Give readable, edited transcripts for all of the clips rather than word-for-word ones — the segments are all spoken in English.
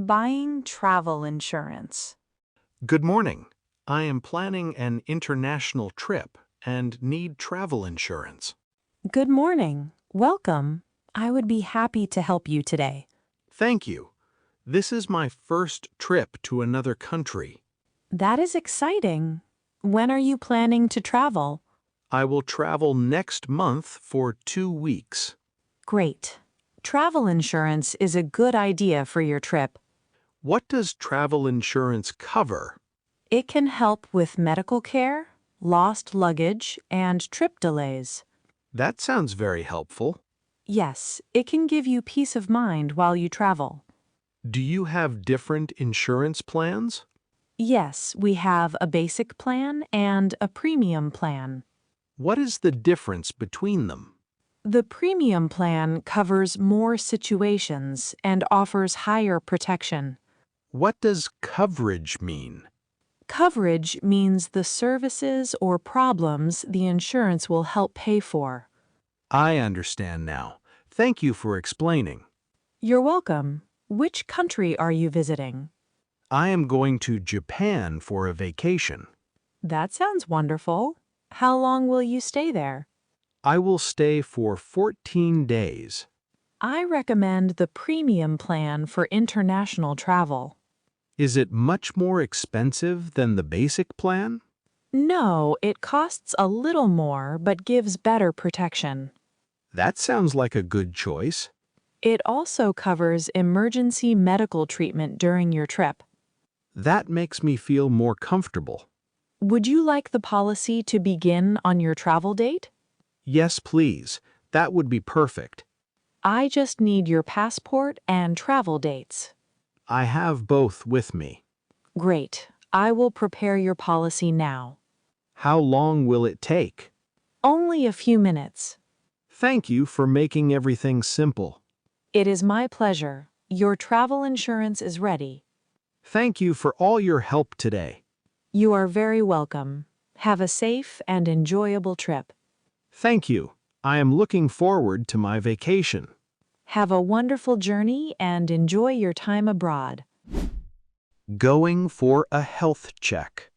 Buying travel insurance. Good morning. I am planning an international trip and need travel insurance. Good morning. Welcome. I would be happy to help you today. Thank you. This is my first trip to another country. That is exciting. When are you planning to travel? I will travel next month for 2 weeks. Great. Travel insurance is a good idea for your trip. What does travel insurance cover? It can help with medical care, lost luggage, and trip delays. That sounds very helpful. Yes, it can give you peace of mind while you travel. Do you have different insurance plans? Yes, we have a basic plan and a premium plan. What is the difference between them? The premium plan covers more situations and offers higher protection. What does coverage mean? Coverage means the services or problems the insurance will help pay for. I understand now. Thank you for explaining. You're welcome. Which country are you visiting? I am going to Japan for a vacation. That sounds wonderful. How long will you stay there? I will stay for 14 days. I recommend the premium plan for international travel. Is it much more expensive than the basic plan? No, it costs a little more but gives better protection. That sounds like a good choice. It also covers emergency medical treatment during your trip. That makes me feel more comfortable. Would you like the policy to begin on your travel date? Yes, please. That would be perfect. I just need your passport and travel dates. I have both with me. Great. I will prepare your policy now. How long will it take? Only a few minutes. Thank you for making everything simple. It is my pleasure. Your travel insurance is ready. Thank you for all your help today. You are very welcome. Have a safe and enjoyable trip. Thank you. I am looking forward to my vacation. Have a wonderful journey and enjoy your time abroad. Going for a health check.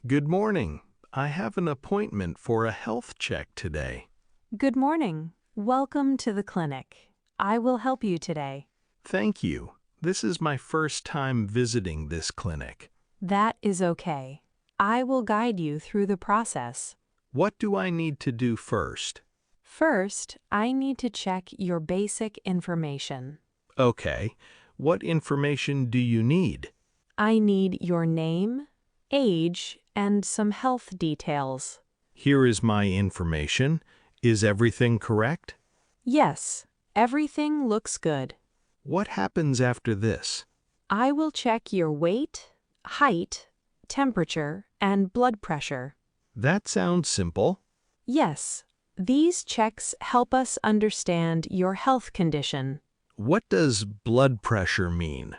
Good morning. I have an appointment for a health check today. Good morning. Welcome to the clinic. I will help you today. Thank you. This is my first time visiting this clinic. That is okay. I will guide you through the process. What do I need to do first? First, I need to check your basic information. Okay. What information do you need? I need your name, age, and some health details. Here is my information. Is everything correct? Yes, everything looks good. What happens after this? I will check your weight, height, temperature, and blood pressure. That sounds simple. Yes, these checks help us understand your health condition. What does blood pressure mean?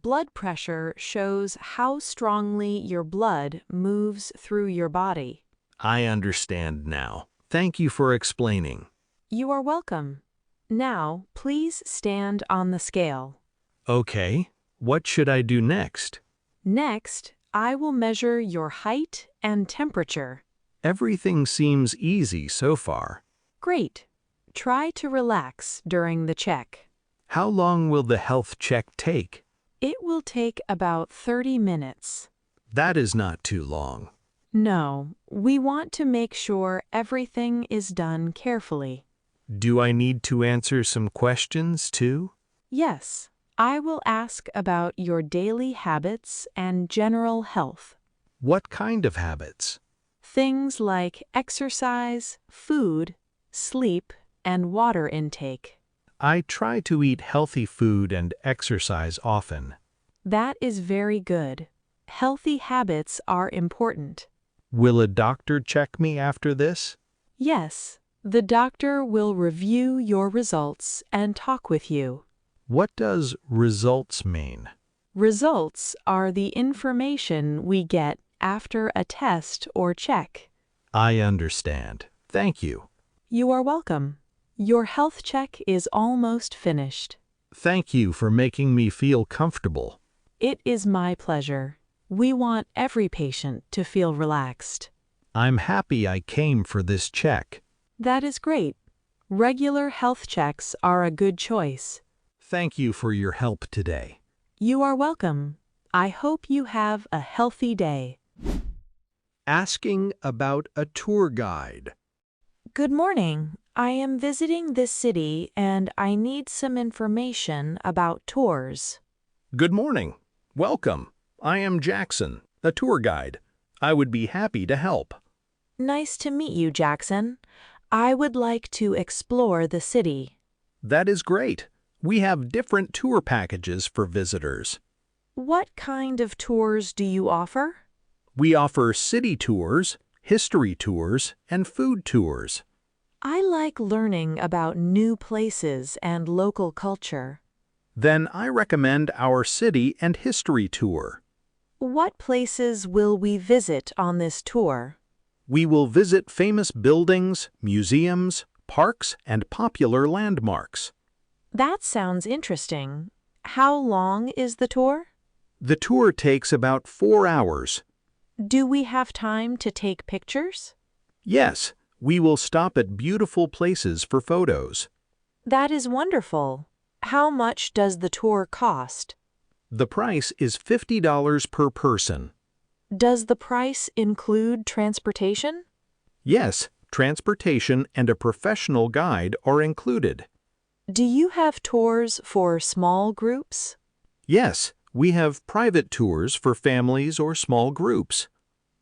Blood pressure shows how strongly your blood moves through your body. I understand now. Thank you for explaining. You are welcome. Now, please stand on the scale. Okay. What should I do next? Next, I will measure your height and temperature. Everything seems easy so far. Great. Try to relax during the check. How long will the health check take? It will take about 30 minutes. That is not too long. No, we want to make sure everything is done carefully. Do I need to answer some questions too? Yes, I will ask about your daily habits and general health. What kind of habits? Things like exercise, food, sleep, and water intake. I try to eat healthy food and exercise often. That is very good. Healthy habits are important. Will a doctor check me after this? Yes, the doctor will review your results and talk with you. What does results mean? Results are the information we get after a test or check. I understand. Thank you. You are welcome. Your health check is almost finished. Thank you for making me feel comfortable. It is my pleasure. We want every patient to feel relaxed. I'm happy I came for this check. That is great. Regular health checks are a good choice. Thank you for your help today. You are welcome. I hope you have a healthy day. Asking about a tour guide. Good morning. I am visiting this city and I need some information about tours. Good morning. Welcome. I am Jackson, a tour guide. I would be happy to help. Nice to meet you, Jackson. I would like to explore the city. That is great. We have different tour packages for visitors. What kind of tours do you offer? We offer city tours, history tours, and food tours. I like learning about new places and local culture. Then I recommend our city and history tour. What places will we visit on this tour? We will visit famous buildings, museums, parks, and popular landmarks. That sounds interesting. How long is the tour? The tour takes about 4 hours. Do we have time to take pictures? Yes, we will stop at beautiful places for photos. That is wonderful. How much does the tour cost? The price is $50 per person. Does the price include transportation? Yes, transportation and a professional guide are included. Do you have tours for small groups? Yes, we have private tours for families or small groups.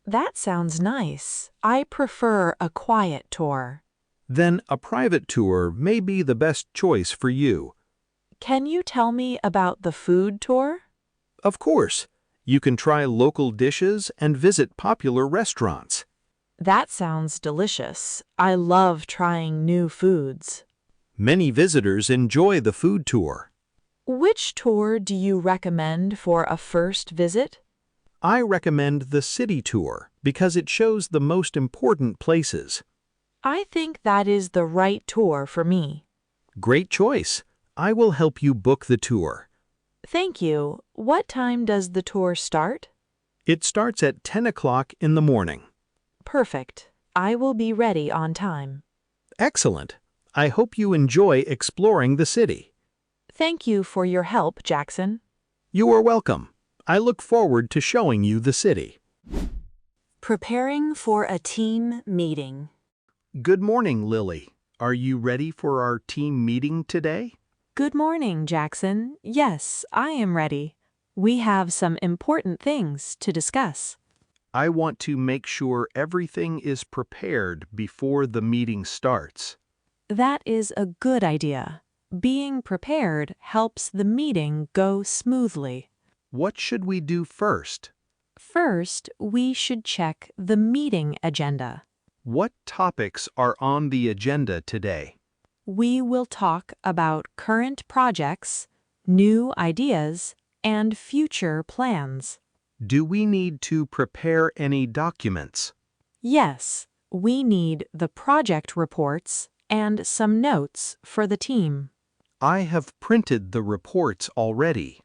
That sounds nice. I prefer a quiet tour. Then a private tour may be the best choice for you. Can you tell me about the food tour? Of course, you can try local dishes and visit popular restaurants. That sounds delicious. I love trying new foods. Many visitors enjoy the food tour. Which tour do you recommend for a first visit? I recommend the city tour because it shows the most important places. I think that is the right tour for me. Great choice. I will help you book the tour. Thank you. What time does the tour start? It starts at 10 o'clock in the morning. Perfect. I will be ready on time. Excellent. I hope you enjoy exploring the city. Thank you for your help, Jackson. You are welcome. I look forward to showing you the city. Preparing for a team meeting. Good morning, Lily. Are you ready for our team meeting today? Good morning, Jackson. Yes, I am ready. We have some important things to discuss. I want to make sure everything is prepared before the meeting starts. That is a good idea. Being prepared helps the meeting go smoothly. What should we do first? First, we should check the meeting agenda. What topics are on the agenda today? We will talk about current projects, new ideas, and future plans. Do we need to prepare any documents? Yes, we need the project reports and some notes for the team. I have printed the reports already.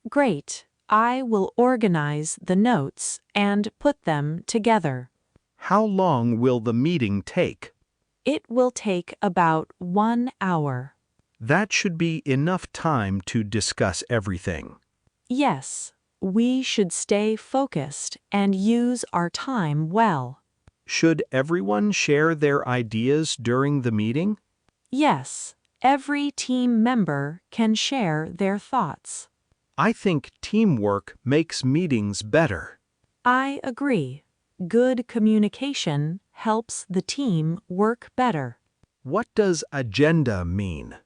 Great. I will organize the notes and put them together. How long will the meeting take? It will take about 1 hour. That should be enough time to discuss everything. Yes, we should stay focused and use our time well. Should everyone share their ideas during the meeting? Yes, every team member can share their thoughts. I think teamwork makes meetings better. I agree. Good communication helps the team work better. What does agenda mean?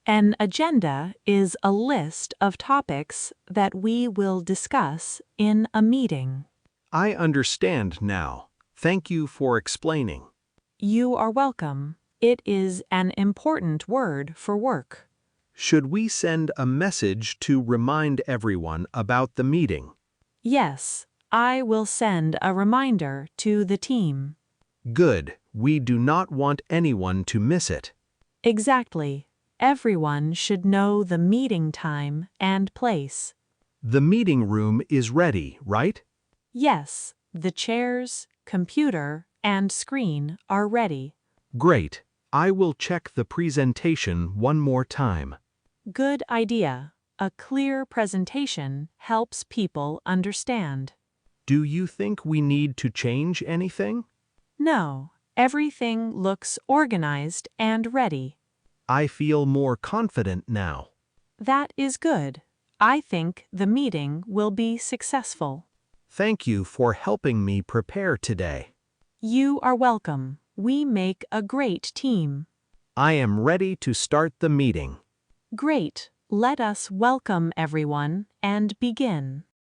An agenda is a list of topics that we will discuss in a meeting. I understand now. Thank you for explaining. You are welcome. It is an important word for work. Should we send a message to remind everyone about the meeting? Yes, I will send a reminder to the team. Good. We do not want anyone to miss it. Exactly. Everyone should know the meeting time and place. The meeting room is ready, right? Yes, the chairs, computer, and screen are ready. Great. I will check the presentation one more time. Good idea. A clear presentation helps people understand. Do you think we need to change anything? No, everything looks organized and ready. I feel more confident now. That is good. I think the meeting will be successful. Thank you for helping me prepare today. You are welcome. We make a great team. I am ready to start the meeting. Great. Let us welcome everyone and begin.